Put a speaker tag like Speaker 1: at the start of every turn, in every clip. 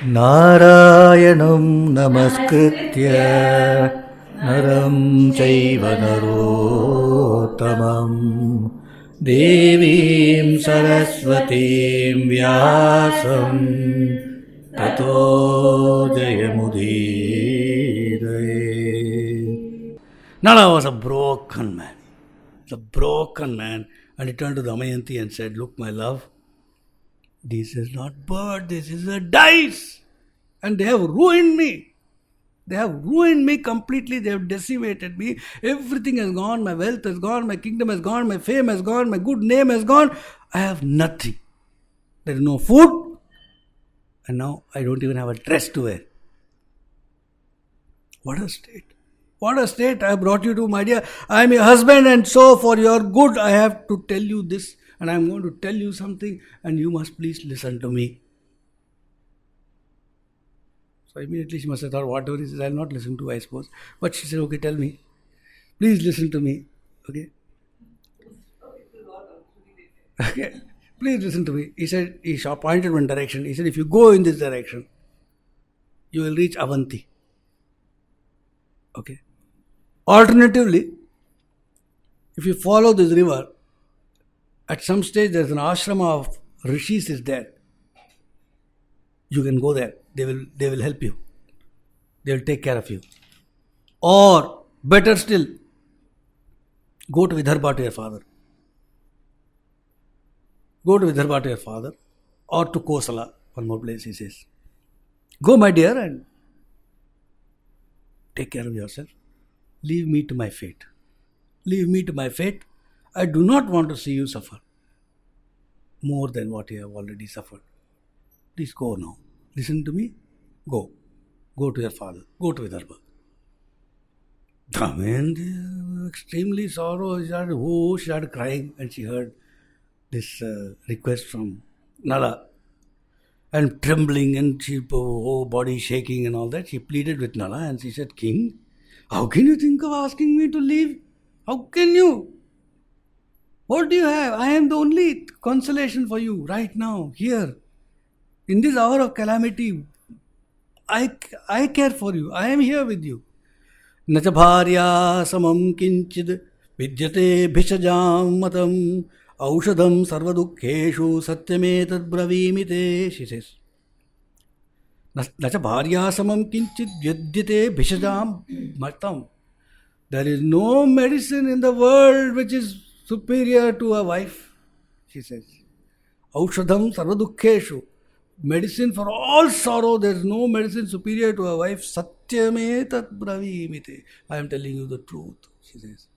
Speaker 1: Narayanam namaskritya naram chaiva narottamam devim saraswatim vyasam tato jayamudiraye. Nala was a broken man. A broken man. And he turned to Damayanti and said, "Look, my love, this is not bird, this is a dice. And they have ruined me. They have ruined me completely. They have decimated me. Everything has gone. My wealth has gone. My kingdom has gone. My fame has gone. My good name has gone. I have nothing. There is no food. And now I don't even have a dress to wear." What a state. What a state I have brought you to, my dear. I am your husband, and so for your good I have to tell you this. And I am going to tell you something, and you must please listen to me. So immediately she must have thought, whatever he says, I will not listen to, I suppose. But she said, okay, tell me. Please listen to me. Okay? Okay. Please listen to me. He said, he pointed one direction. He said, if you go in this direction, you will reach Avanti. Okay? Alternatively, if you follow this river, at some stage there is an ashrama of rishis is there. You can go there. They will help you. They will take care of you. Or better still, go to Vidarbha to your father. Go to Vidarbha to your father, or to Kosala, one more place he says. Go, my dear, and take care of yourself. Leave me to my fate. Leave me to my fate. I do not want to see you suffer more than what you have already suffered. Please go now. Listen to me. Go. Go to your father. Go to Vidarbha. Damayanti, extremely sorrow. She started crying, and she heard this request from Nala. And trembling, and she, body shaking and all that, she pleaded with Nala, and she said, "King, how can you think of asking me to leave? How can you? What do you have? I am the only consolation for you right now, here. In this hour of calamity, I care for you. I am here with you. Nacha bharya samam kinchid vidyate bhishajam matam aushadam sarvadukheshu satyametad bravimite," she says. Nacha bharya samam kinchid vidyate bhishajam matam. There is no medicine in the world which is superior to a wife, she says. Aushadam sarvadukheshu. Medicine for all sorrow, there is no medicine superior to a wife. Satyame tat bravimite. I am telling you the truth, she says.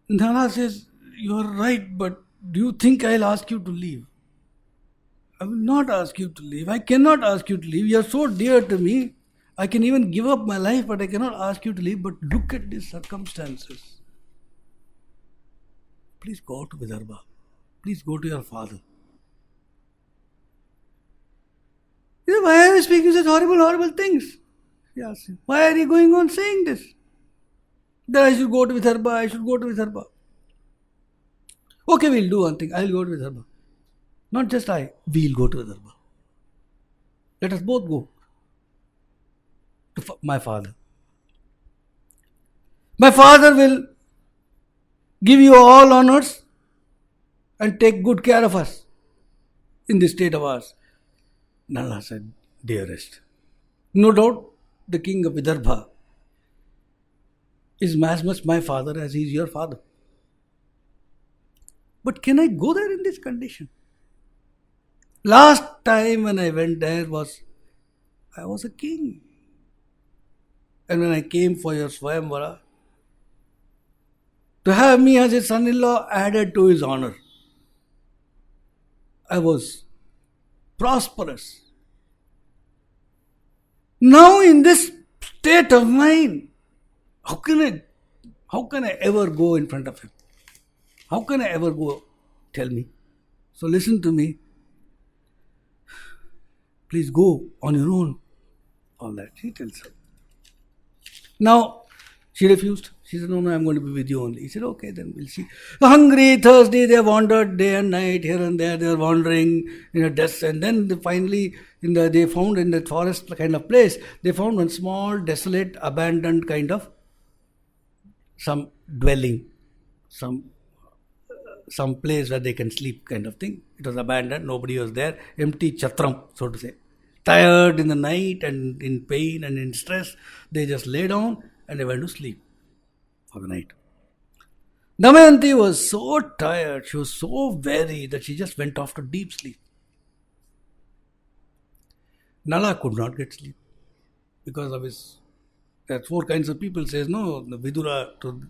Speaker 1: Nala says, you are right, but do you think I will ask you to leave? I will not ask you to leave. I cannot ask you to leave. You are so dear to me. I can even give up my life, but I cannot ask you to leave. But look at these circumstances. Please go to Vidarbha. Please go to your father. He said, why are you speaking such horrible, horrible things? He asked him, why are you going on saying this? That I should go to Vidarbha, I should go to Vidarbha. Okay, we'll do one thing. I'll go to Vidarbha. Not just I, we'll go to Vidarbha. Let us both go to my father. My father will give you all honors and take good care of us in this state of ours. Nala said, dearest, no doubt the king of Vidarbha is as much my father as he is your father. But can I go there in this condition? Last time when I went there I was a king. And when I came for your Swayamvara, to have me as his son-in-law added to his honor. I was prosperous. Now in this state of mind, how can I ever go in front of him? How can I ever go? Tell me. So listen to me. Please go on your own. All that. She tells her. Now, she refused. She said, no, I'm going to be with you only. He said, okay, then we'll see. Hungry, thirsty, they wandered day and night, here and there. They were wandering in a dust. And then finally, they found in that forest kind of place, they found one small, desolate, abandoned kind of some dwelling, some place where they can sleep kind of thing. It was abandoned, nobody was there, empty chatram, so to say. Tired in the night and in pain and in stress, they just lay down and they went to sleep for the night. Damayanti was so tired, she was so weary that she just went off to deep sleep. Nala could not get sleep because of his... There are four kinds of people, says, no, the Vidura to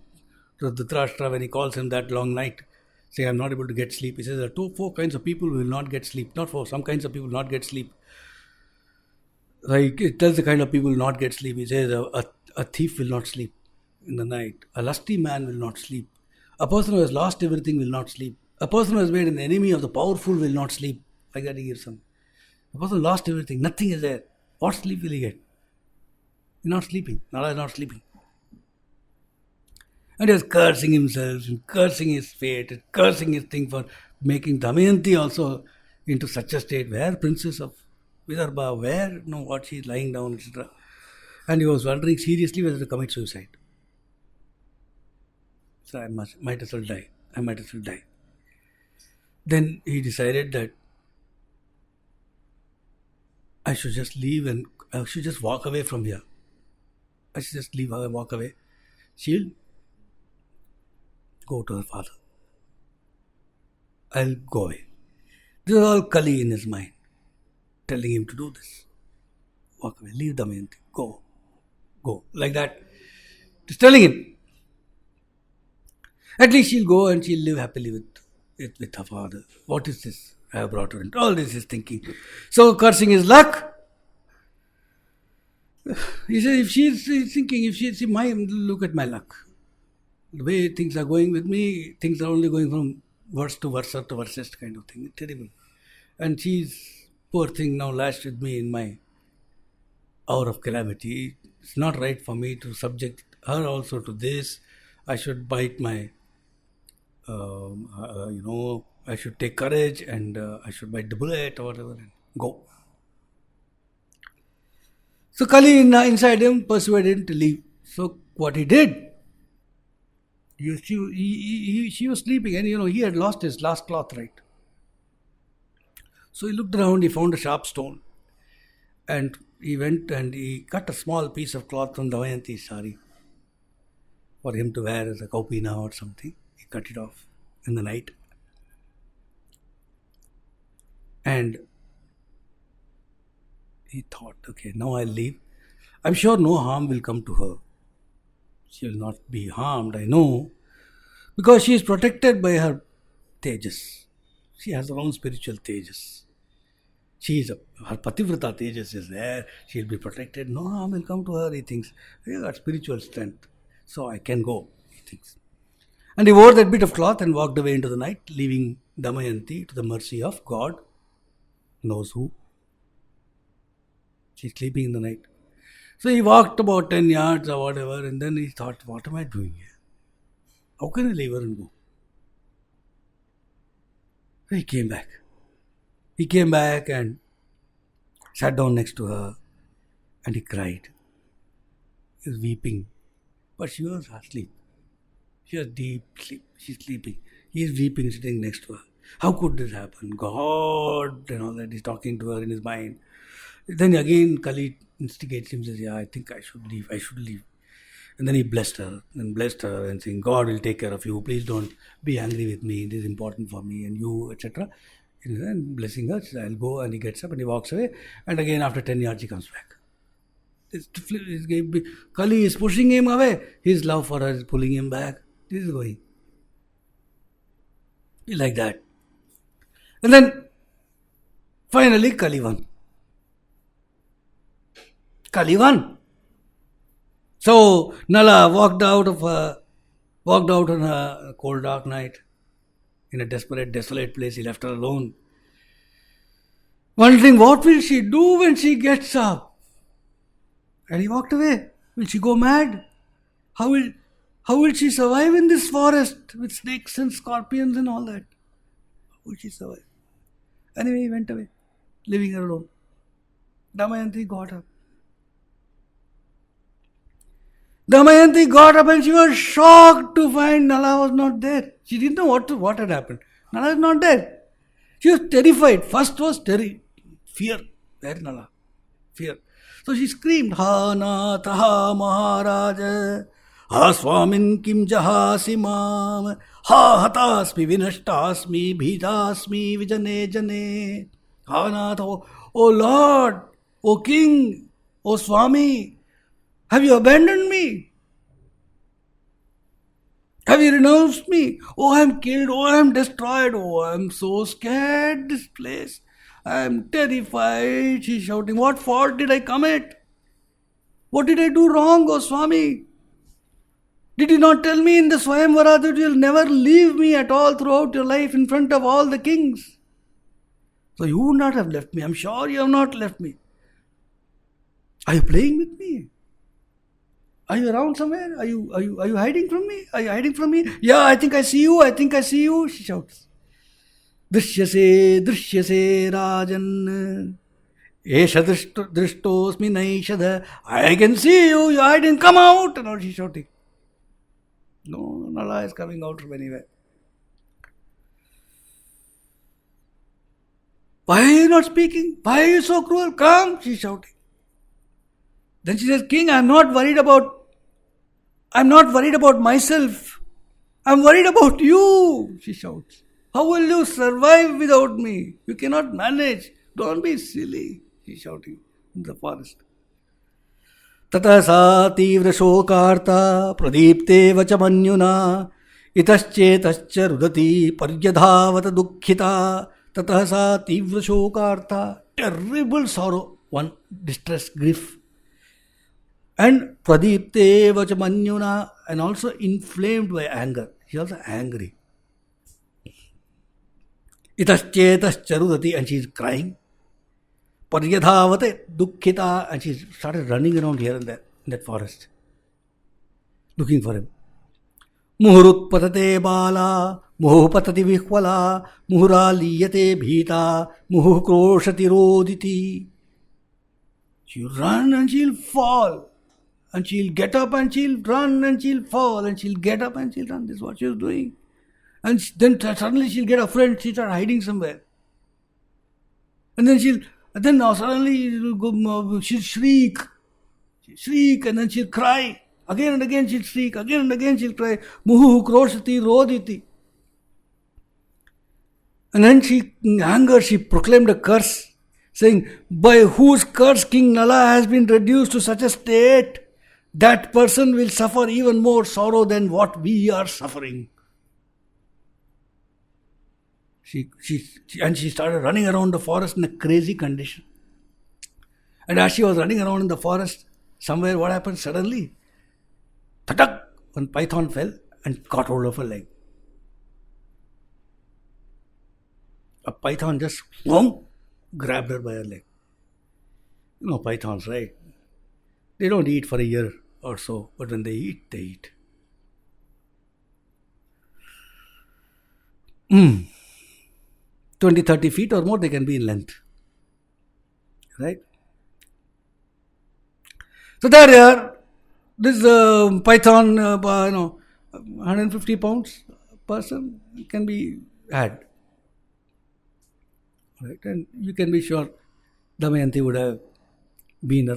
Speaker 1: Dhritarashtra, when he calls him that long night, say, I'm not able to get sleep. He says, there are four kinds of people who will not get sleep. Not four, some kinds of people will not get sleep. Like, it tells the kind of people will not get sleep. He says, a thief will not sleep in the night. A lusty man will not sleep. A person who has lost everything will not sleep. A person who has made an enemy of the powerful will not sleep. Like that he gives some. A person who lost everything, nothing is there. What sleep will he get? He's not sleeping. Nala is not sleeping. And he was cursing himself, and cursing his fate, and cursing his thing for making Damayanti also into such a state. Where Princess of Vidarbha, where, what she is lying down, etc. And he was wondering seriously whether to commit suicide. So I might as well die. I might as well die. Then he decided that I should just leave and I should just walk away from here. I should just leave her, walk away. She'll go to her father. I'll go away. This is all Kali in his mind, telling him to do this. Walk away, leave Damayanti, go. Like that. Just telling him. At least she'll go and she'll live happily with her father. What is this? I have brought her into all this is thinking. So cursing his luck. He said, if she's thinking, look at my luck. The way things are going with me, things are only going from worse to worse to worst kind of thing. It's terrible. And she's, poor thing, now lashed with me in my hour of calamity. It's not right for me to subject her also to this. I should bite my, I should take courage and I should bite the bullet or whatever and go. So Kali inside him persuaded him to leave. So what he did, she was sleeping and he had lost his last cloth, right? So he looked around, he found a sharp stone and he went and he cut a small piece of cloth from Damayanti's sari for him to wear as a kaupina or something. He cut it off in the night. And he thought, okay, now I'll leave. I'm sure no harm will come to her. She will not be harmed, I know, because she is protected by her tejas. She has her own spiritual tejas. Her pativrata tejas is there. She'll be protected. No harm will come to her, he thinks. He got spiritual strength, so I can go, he thinks. And he wore that bit of cloth and walked away into the night, leaving Damayanti to the mercy of God knows who. She's sleeping in the night. So he walked about 10 yards or whatever, and then he thought, what am I doing here? How can I leave her and go? So he came back. He came back and sat down next to her and he cried. He was weeping. But she was asleep. She was deep sleep. She's sleeping. He is weeping, sitting next to her. How could this happen? God and all that. He's talking to her in his mind. Then again Kali instigates him, says, I think I should leave. And then he blessed her and saying, God will take care of you. Please don't be angry with me. It is important for me and you, etc. And blessing her, says, I'll go. And he gets up and he walks away. And again after 10 yards he comes back. Kali is pushing him away. His love for her is pulling him back. This is going. Like that. And then finally Kali won. So Nala walked out on a cold dark night in a desperate, desolate place. He left her alone, wondering what will she do when she gets up. And he walked away. Will she go mad? How will How will she survive in this forest with snakes and scorpions and all that? How will she survive? Anyway, he went away, leaving her alone. Damayanti got up. Damayanti got up and she was shocked to find Nala was not there. She didn't know what had happened. Nala is not there. She was terrified. First was fear. Where is Nala? Fear. So she screamed, Ha Natha Maharaja, Ha Swamin Kim Jahasi Mam, Ha Hatasmi Vinashtasmi Bhitasmi Vijane Jane, Ha Natha, O Lord, O King, O Swami, have you abandoned me? Have you renounced me? Oh, I am killed. Oh, I am destroyed. Oh, I am so scared this place. I am terrified. She is shouting. What fault did I commit? What did I do wrong, oh Swami? Did you not tell me in the Swayamvara that you will never leave me at all throughout your life in front of all the kings? So you would not have left me. I am sure you have not left me. Are you playing with me? Are you around somewhere? Are you hiding from me? Are you hiding from me? Yeah, I think I see you. I think I see you. She shouts. Drishyase Rajan. Esha Drishtosmi Naishada. I can see you. You're hiding. Come out. And now she's shouting. No, Nala is coming out from anywhere. Why are you not speaking? Why are you so cruel? Come, she's shouting. Then she says, King, I'm not worried about myself. I'm worried about you, she shouts. How will you survive without me? You cannot manage. Don't be silly, she's shouting in the forest. Tata sa tivra shokarta pradipte vachamanyuna itaschetascha rudati paryadhavata dukkhita tata sa tivra shokarta. Terrible sorrow, one distress, grief. And pradipte vachamanyuna, and also inflamed by anger. She is also angry. Itaschetascha rudati, and she is crying. Paryadhavate dukkhita, and she started running around here and there in that forest, looking for him. Muhurut patate bala, muhu patati vihvala, muhura liyate bhita, muhu kroshati roditi. She'll run and she'll fall, and she'll get up and she'll run and she'll fall, and she'll get up and she'll run. This is what she's doing. And then suddenly she'll get afraid, she'll start hiding somewhere. And then suddenly she'll shriek, and then she'll cry. Again and again she'll shriek, again and again she'll cry. Muhu kroshati roditi. And then in anger, she proclaimed a curse, saying, by whose curse King Nala has been reduced to such a state, that person will suffer even more sorrow than what we are suffering. She started running around the forest in a crazy condition. And as she was running around in the forest, somewhere what happened? Suddenly, tatak, one python fell and caught hold of her leg. A python just grabbed her by her leg. You know pythons, right? They don't eat for a year or so, but when they eat, they eat. 20-30 feet or more they can be in length. Right? So there they are. This python, 150 pounds person can be had. Right? And you can be sure Damayanti would have been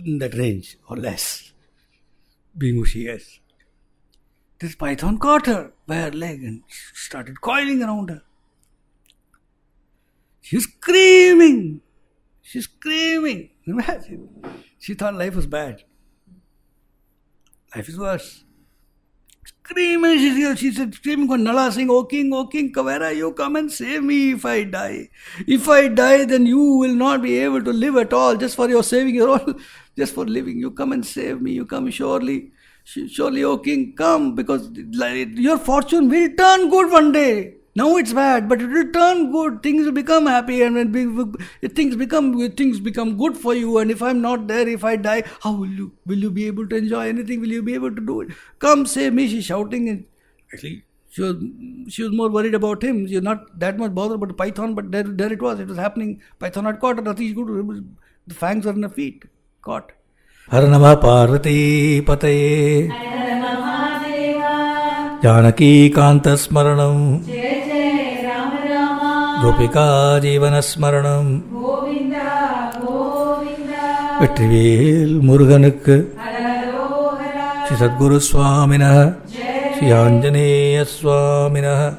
Speaker 1: in that range or less, being who she is. This python caught her by her leg and started coiling around her. She's screaming. Imagine. She thought life was bad. Life is worse. Screaming, she said, screaming on Nala, saying, O King, Kavera, you come and save me if I die. If I die, then you will not be able to live at all, just for your saving your own, just for living. You come and save me. You come surely, O King, come, because your fortune will turn good one day. Now it's bad, but it will turn good. Things will become happy, and when things become good for you. And if I'm not there, if I die, how will you be able to enjoy anything? Will you be able to do it? Come, save me! She's shouting. And actually, she was more worried about him. She was not that much bothered about the python, but there it was. It was happening. Python had caught her. Nothing she could do. The fangs were in her feet. Caught. Har Namah Parvati Pataye Janaki Kanta Smaranam Gopika Jivana Smaranam Vetrivel Muruganukku Shri Sadguru Swaminah Shri Anjaneya Swaminah